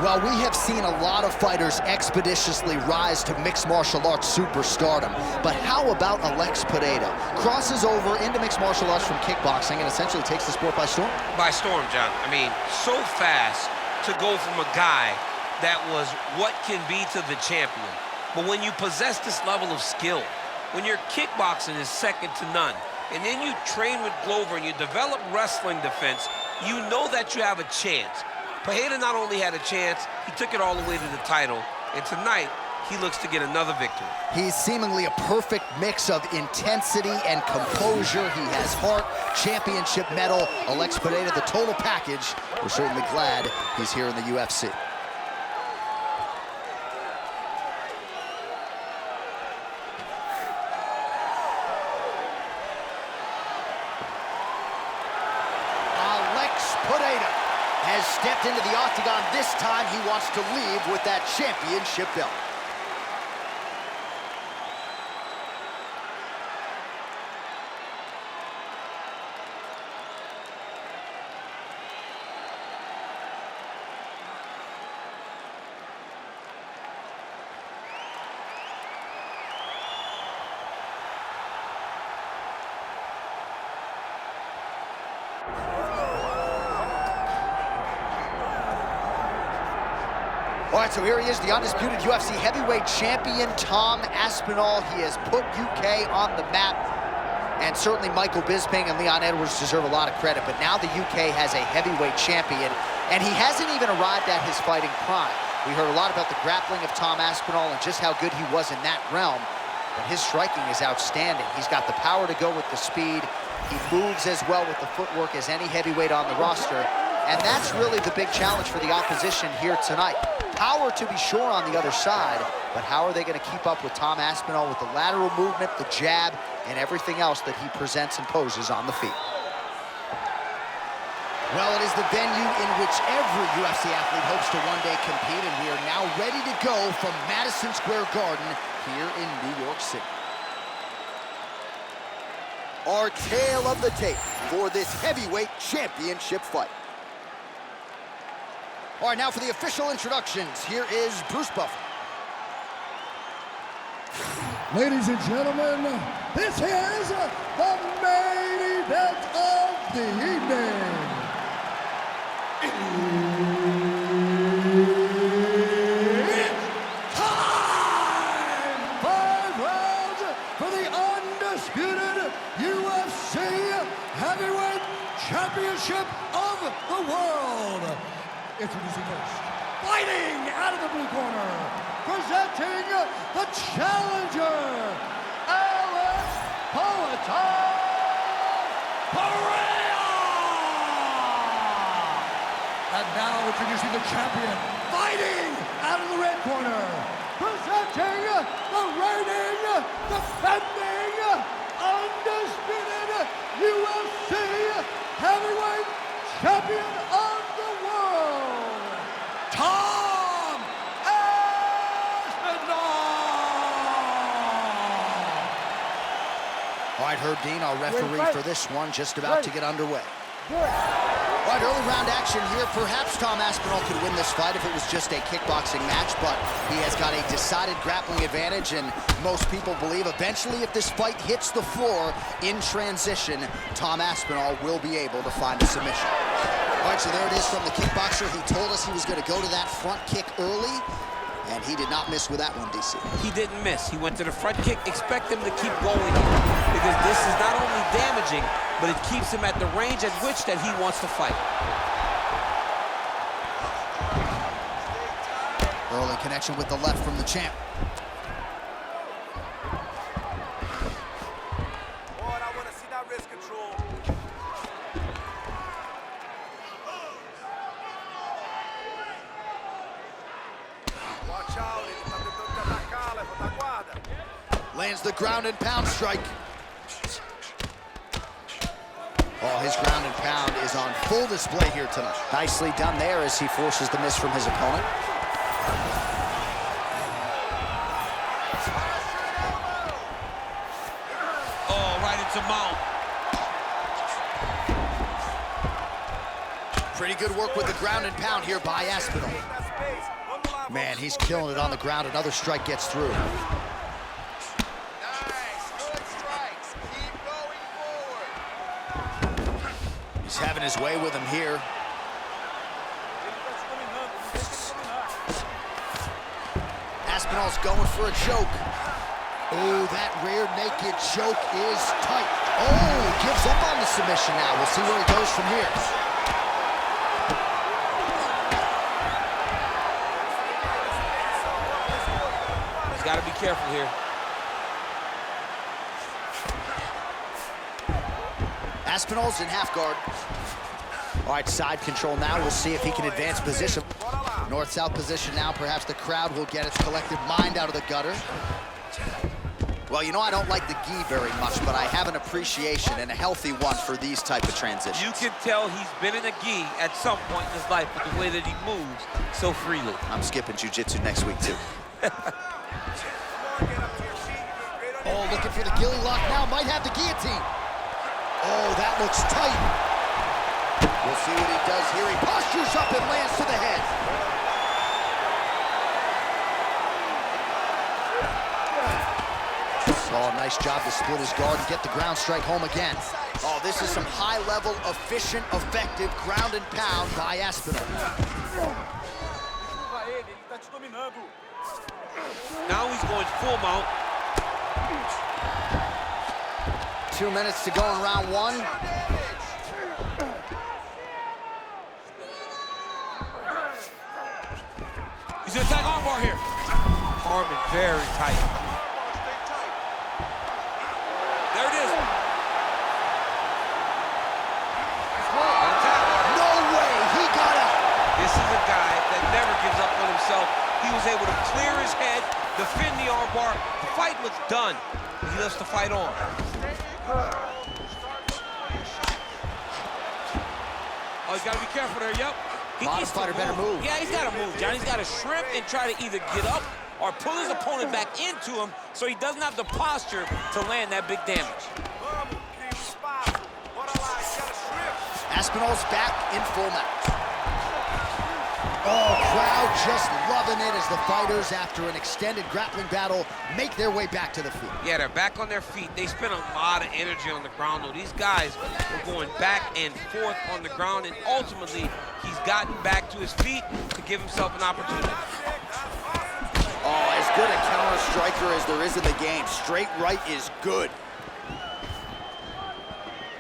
Well, we have seen a lot of fighters expeditiously rise to mixed martial arts superstardom. But how about Alex Pereira? Crosses over into mixed martial arts from kickboxing and essentially takes the sport by storm? By storm, John. I mean, so fast to go from a guy that was what can be to the champion. But when you possess this level of skill, when your kickboxing is second to none, and then you train with Glover and you develop wrestling defense, you know that you have a chance. Pereira not only had a chance, he took it all the way to the title, and tonight, he looks to get another victory. He's seemingly a perfect mix of intensity and composure. He has heart, championship medal, Alex Pereira, the total package. We're certainly glad he's here in the UFC. Alex Pereira has stepped into the octagon. This time he wants to leave with that championship belt. All right, so here he is, the undisputed UFC heavyweight champion, Tom Aspinall. He has put UK on the map, and certainly Michael Bisping and Leon Edwards deserve a lot of credit, but now the UK has a heavyweight champion, and he hasn't even arrived at his fighting prime. We heard a lot about the grappling of Tom Aspinall and just how good he was in that realm, but his striking is outstanding. He's got the power to go with the speed. He moves as well with the footwork as any heavyweight on the roster, and that's really the big challenge for the opposition here tonight. Power to be sure on the other side, but how are they going to keep up with Tom Aspinall with the lateral movement, the jab, and everything else that he presents and poses on the feet? Well, it is the venue in which every UFC athlete hopes to one day compete, and we are now ready to go from Madison Square Garden here in New York City. Our tale of the tape for this heavyweight championship fight. All right, now for the official introductions, here is Bruce Buffer. Ladies and gentlemen, this is the main event of the evening. It's time! 5 rounds for the undisputed UFC Heavyweight Championship of the World. Introducing first, fighting out of the blue corner, presenting the challenger, Alex Pereira! And now introducing the champion, fighting out of the red corner, presenting the reigning, defending, undisputed UFC Heavyweight Champion of the World, Tom Aspinall! All right, Herb Dean, our referee for this one, just about to get underway. All right, early round action here. Perhaps Tom Aspinall could win this fight if it was just a kickboxing match, but he has got a decided grappling advantage, and most people believe eventually if this fight hits the floor in transition, Tom Aspinall will be able to find a submission. All right, so there it is from the kickboxer. He told us he was going to go to that front kick early, and he did not miss with that one, DC. He didn't miss. He went to the front kick. Expect him to keep going here, because this is not only damaging, but it keeps him at the range at which that he wants to fight. Early connection with the left from the champ. I want to see that wrist control. Watch out, ele tá tentando te atacar, levanta a guarda. Lands the ground and pound strike. Oh, his ground and pound is on full display here tonight. Nicely done there as he forces the miss from his opponent. Oh, right into mount. Pretty good work with the ground and pound here by Aspinall. space. Vamos lá, Man, he's killing it on the ground. Another strike gets through. Nice, good strikes. Keep going forward. He's having his way with him here. Aspinall's going for a choke. Oh, that rear naked choke is tight. Oh, gives up on the submission now. We'll see where he goes from here. He's got to be careful here. Aspinall's in half guard. All right, side control now. We'll see if he can advance position. North-south position now. Perhaps the crowd will get its collective mind out of the gutter. Well, you know, I don't like the gi very much, but I have an appreciation and a healthy one for these type of transitions. You can tell he's been in a gi at some point in his life with the way that he moves so freely. I'm skipping jiu-jitsu next week, too. Oh, looking for the gilly lock now. Might have the guillotine. Oh, that looks tight. We'll see what he does here. He postures up and lands to the head. Oh, nice job to split his guard and get the ground strike home again. Oh, this is some high-level, efficient, effective ground and pound by Aspinall. Now he's going full mount. 2 minutes to go in round one. He's gonna attack armbar here. Armin very tight. There it is. No way, he got out. This is a guy that never gives up on himself. He was able to clear his head, defend the armbar. The fight was done. He lets the fight on. Oh, he's got to be careful there, yep. He needs to Fighter better move. Yeah, he's got to move, John. He's got to shrimp and try to either get up or pull his opponent back into him so he doesn't have the posture to land that big damage. Aspinall's back in full mount. Oh, crowd just loving it as the fighters, after an extended grappling battle, make their way back to the feet. Yeah, they're back on their feet. They spent a lot of energy on the ground, though. These guys were going back and forth on the ground, and ultimately, he's gotten back to his feet to give himself an opportunity. Oh, as good a counter striker as there is in the game. Straight right is good.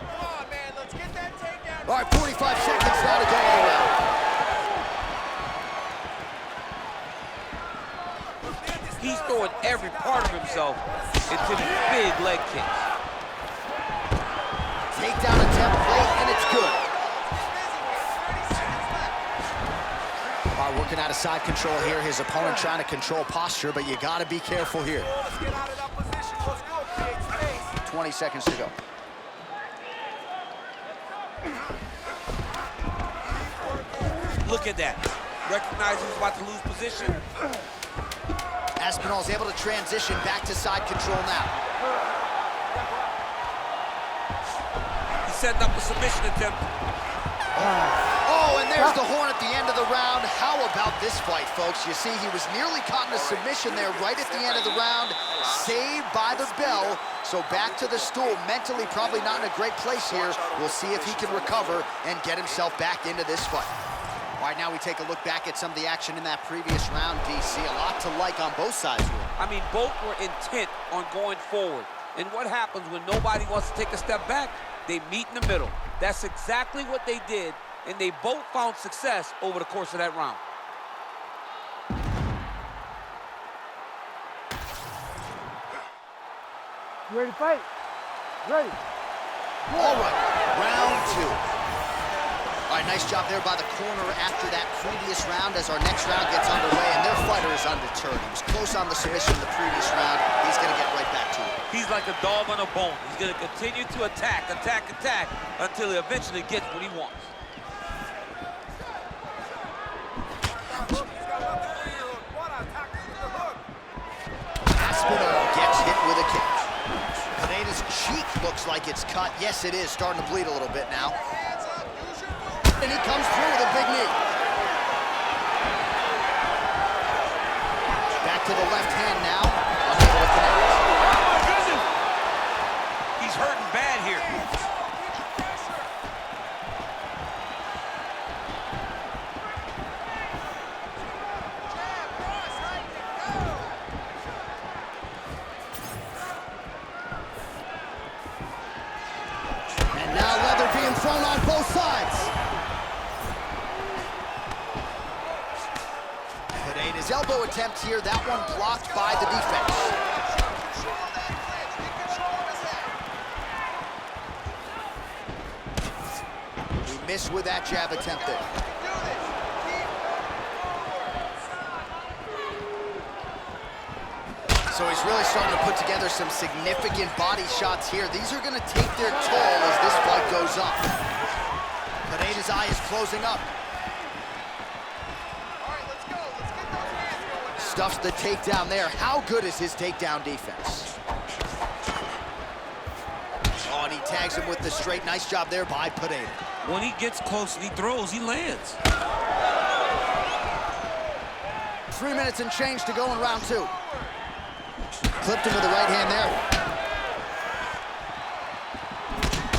Come on, man, let's get that takedown. All right, 45 seconds now to go in the round. He's throwing every part of himself into these big leg kicks. Takedown attempt late, and it's good. All right, working out of side control here. His opponent trying to control posture, but you got to be careful here. 20 seconds to go. Look at that. Recognizing he's about to lose position. Aspinall's able to transition back to side control now. He's setting up a submission attempt. Oh, and there's the horn at the end of the round. How about this fight, folks? You see, he was nearly caught in a submission there right at the end of the round. Saved by the bell. So back to the stool. Mentally, probably not in a great place here. We'll see if he can recover and get himself back into this fight. All right, now we take a look back at some of the action in that previous round, DC. A lot to like on both sides here. I mean, both were intent on going forward. And what happens when nobody wants to take a step back? They meet in the middle. That's exactly what they did, and they both found success over the course of that round. You ready to fight? Ready. All right, round two. All right, nice job there by the corner after that previous round as our next round gets underway, and their fighter is undeterred. He was close on the submission in the previous round. He's going to get right back to it. He's like a dog on a bone. He's going to continue to attack, attack, attack until he eventually gets what he wants. Aspinall gets hit with a kick. Pereira's cheek looks like it's cut. Yes, it is starting to bleed a little bit now. And he comes through with a big knee. to the left hand now. Unable to connect. Oh, my goodness! He's hurting bad here. And now leather being thrown on both sides. Pereira's elbow attempt here, that one blocked by the defense. He missed with that jab attempt there. So he's really starting to put together some significant body shots here. These are going to take their toll as this fight goes on. Pereira's eye is closing up. Stuffs the takedown there. How good is his takedown defense? Oh, and he tags him with the straight. Nice job there by Pereira. When he gets close and he throws, he lands. 3 minutes and change to go in round 2. Clipped him with the right hand there.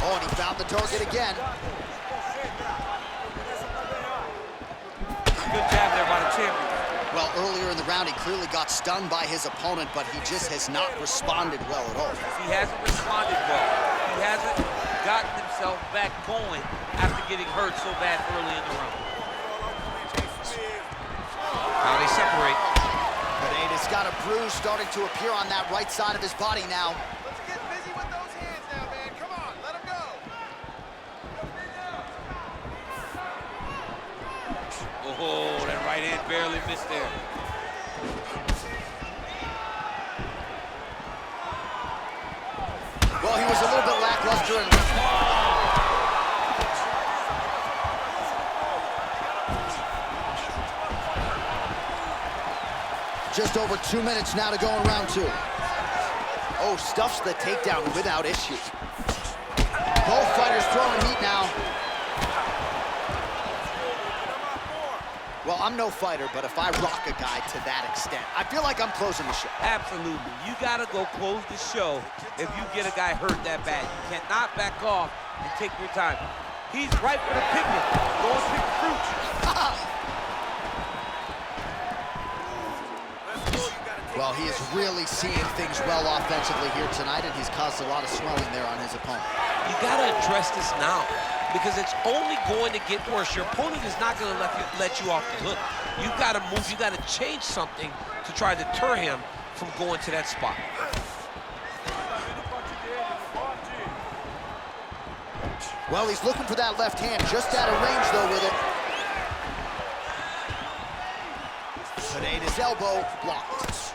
Oh, and he found the target again. Good jab there by the champion. Well, earlier in the round, he clearly got stunned by his opponent, but he just has not responded well at all. He hasn't responded well. He hasn't gotten himself back going after getting hurt so bad early in the round. Now they separate. Pereira's got a bruise starting to appear on that right side of his body now. Let's get busy with those hands now, man. Come on, let him go. Oh, that right hand barely missed there. Well, he was a little bit lackluster and just over 2 minutes now to go in round 2. Oh, stuffs the takedown without issue. Both fighters throwing heat now. Well, I'm no fighter, but if I rock a guy to that extent, I feel like I'm closing the show. Absolutely. You gotta go close the show if you get a guy hurt that bad. You cannot back off and take your time. He's ripe for the picking. Go and pick fruit. Well, he is really seeing things well offensively here tonight, and he's caused a lot of swelling there on his opponent. You gotta address this now, because it's only going to get worse. Your opponent is not gonna let you off the hook. You gotta move, you gotta change something to try to deter him from going to that spot. Well, he's looking for that left hand, just out of range though with it. Pereira's elbow blocked.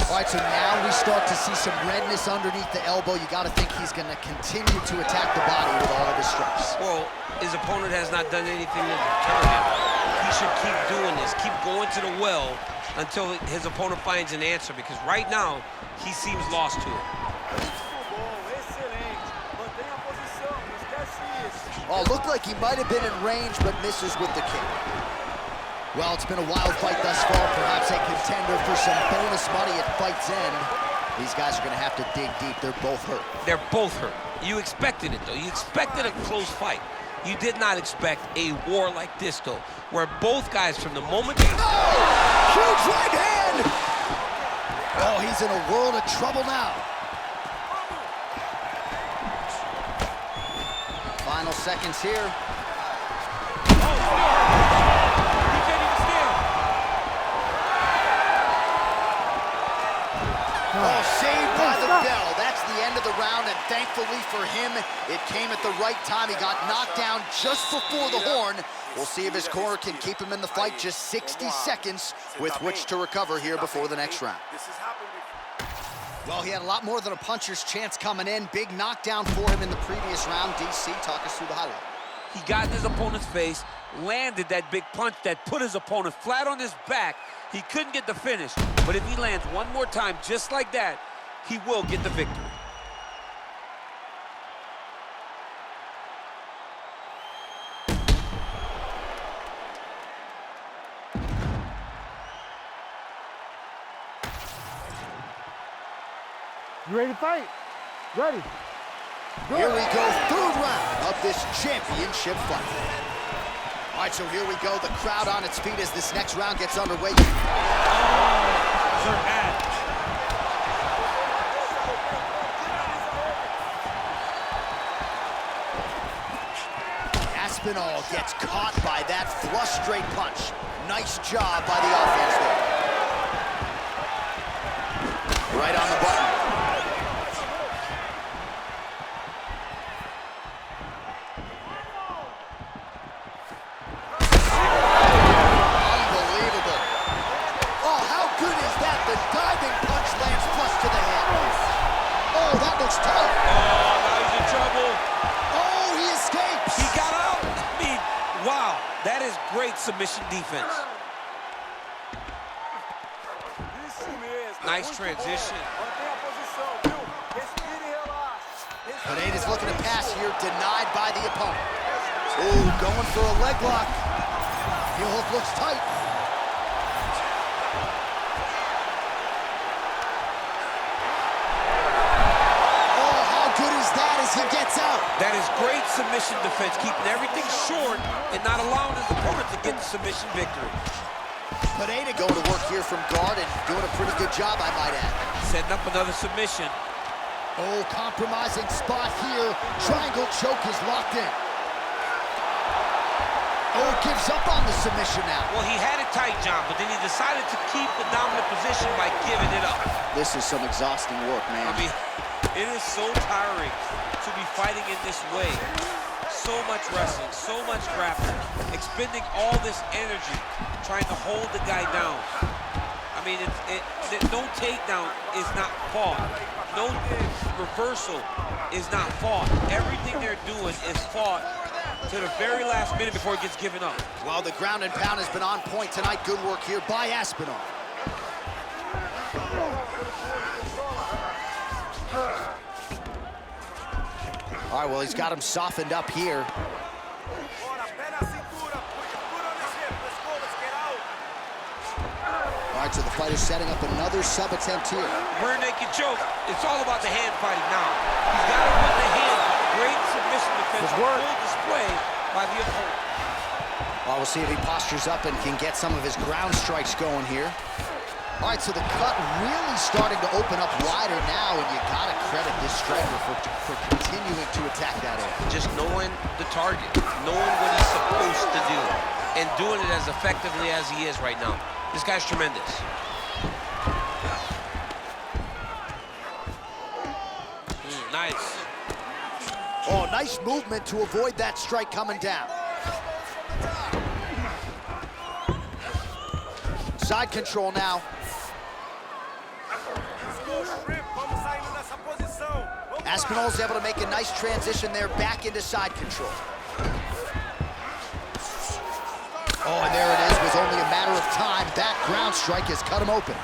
All right, so now we start to see some redness underneath the elbow. You got to think he's going to continue to attack the body with all of his strikes. Well, his opponent has not done anything to deter him. He should keep doing this, keep going to the well until his opponent finds an answer, because right now, he seems lost to it. Oh, looked like he might have been in range, but misses with the kick. Well, it's been a wild fight thus far, perhaps a contender for some bonus money at fight's end. These guys are going to have to dig deep. They're both hurt. They're both hurt. You expected it, though. You expected a close fight. You did not expect a war like this, though, where both guys, from the moment they... Oh! Huge right hand! Oh, he's in a world of trouble now. Final seconds here. Oh, saved by the bell. That's the end of the round, and thankfully for him, it came at the right time. He got knocked down just before the horn. We'll see if his corner can keep him in the fight. Just 60 seconds with which to recover here before the next round. Well, he had a lot more than a puncher's chance coming in. Big knockdown for him in the previous round. DC, talk us through the highlight. He got in his opponent's face, landed that big punch that put his opponent flat on his back. He couldn't get the finish, but if he lands one more time just like that, he will get the victory. You ready to fight? Ready. Here we go, third round of this championship fight. All right, so here we go. The crowd on its feet as this next round gets underway. Aspinall gets caught by that flush straight punch. Nice job by the offense there. Right on the button. Unbelievable. Oh, how good is that? The diving punch lands flush to the head. Oh, that looks tight. Oh, now he's in trouble. Oh, he escapes. He got out. I mean, wow, that is great submission defense. Nice transition. Pereira's looking to pass here, denied by the opponent. Ooh, going for a leg lock. Heel hook looks tight. Oh, how good is that as he gets out? That is great submission defense, keeping everything short and not allowing his opponent to get the submission victory. Pereira going to work here from guard and doing a pretty good job, I might add. Setting up another submission. Oh, compromising spot here. Triangle choke is locked in. Oh, gives up on the submission now. Well, he had it tight, John, but then he decided to keep the dominant position by giving it up. This is some exhausting work, man. I mean, it is so tiring to be fighting in this way. So much wrestling, so much grappling, expending all this energy trying to hold the guy down. I mean, no takedown is not fought. No reversal is not fought. Everything they're doing is fought to the very last minute before it gets given up. Well, the ground and pound has been on point tonight. Good work here by Aspinall. All right, well, he's got him softened up here. All right, so the fighter's setting up another sub attempt here. Rear naked choke. It's all about the hand fighting now. He's got it with the hand. Great submission defense. Full display by the opponent. Well, we'll see if he postures up and can get some of his ground strikes going here. All right, so the cut really starting to open up wider now, and you gotta credit this striker for continuing to attack that area. Just knowing the target, knowing what he's supposed to do, and doing it as effectively as he is right now. This guy's tremendous. Nice. Oh, nice movement to avoid that strike coming down. Side control now. Aspinall's able to make a nice transition there back into side control. Oh, and there it is. Was only a matter of time. That ground strike has cut him open.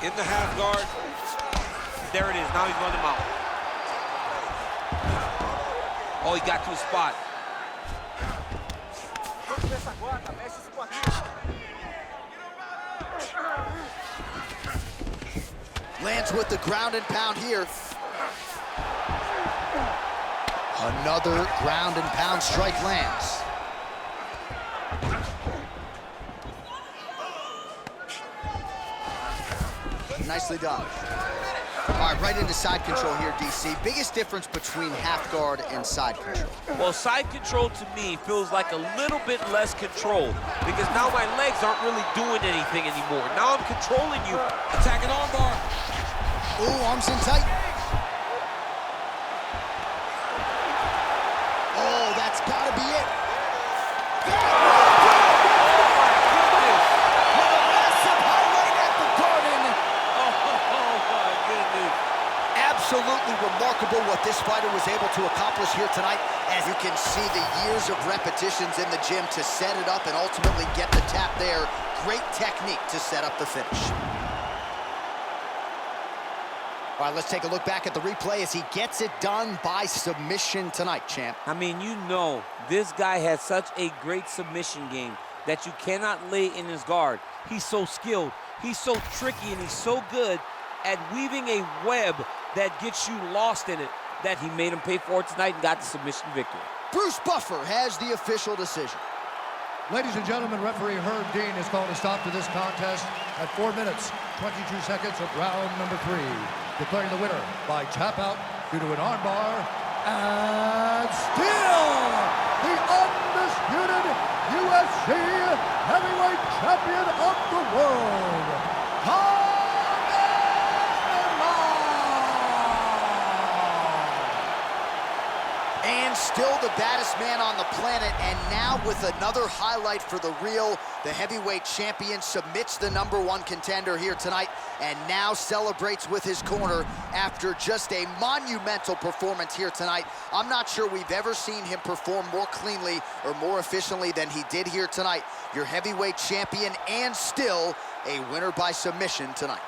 In the half guard. There it is. Now he's running him out. Oh, he got to his spot. Lands with the ground and pound here. Another ground and pound strike lands. Nicely done. All right, right into side control here, DC. Biggest difference between half guard and side control? Well, side control to me feels like a little bit less control because now my legs aren't really doing anything anymore. Now I'm controlling you, attacking arm bar. Ooh, arms in tight. Oh, that's gotta be it. Absolutely remarkable what this fighter was able to accomplish here tonight. As you can see, the years of repetitions in the gym to set it up and ultimately get the tap there. Great technique to set up the finish. All right, let's take a look back at the replay as he gets it done by submission tonight, champ. I mean, you know, this guy has such a great submission game. that you cannot lay in his guard. He's so skilled, he's so tricky, and he's so good at weaving a web that gets you lost in it that he made him pay for it tonight and got the submission victory. Bruce Buffer has the official decision. Ladies and gentlemen, referee Herb Dean has called a stop to this contest at 4 minutes, 22 seconds of round number 3, declaring the winner by tap out due to an armbar, and still the undisputed UFC heavyweight champion of the world, And still the baddest man on the planet, and now with another highlight for the real, the heavyweight champion submits the #1 contender here tonight, and now celebrates with his corner after just a monumental performance here tonight. I'm not sure we've ever seen him perform more cleanly or more efficiently than he did here tonight. Your heavyweight champion, and still a winner by submission tonight.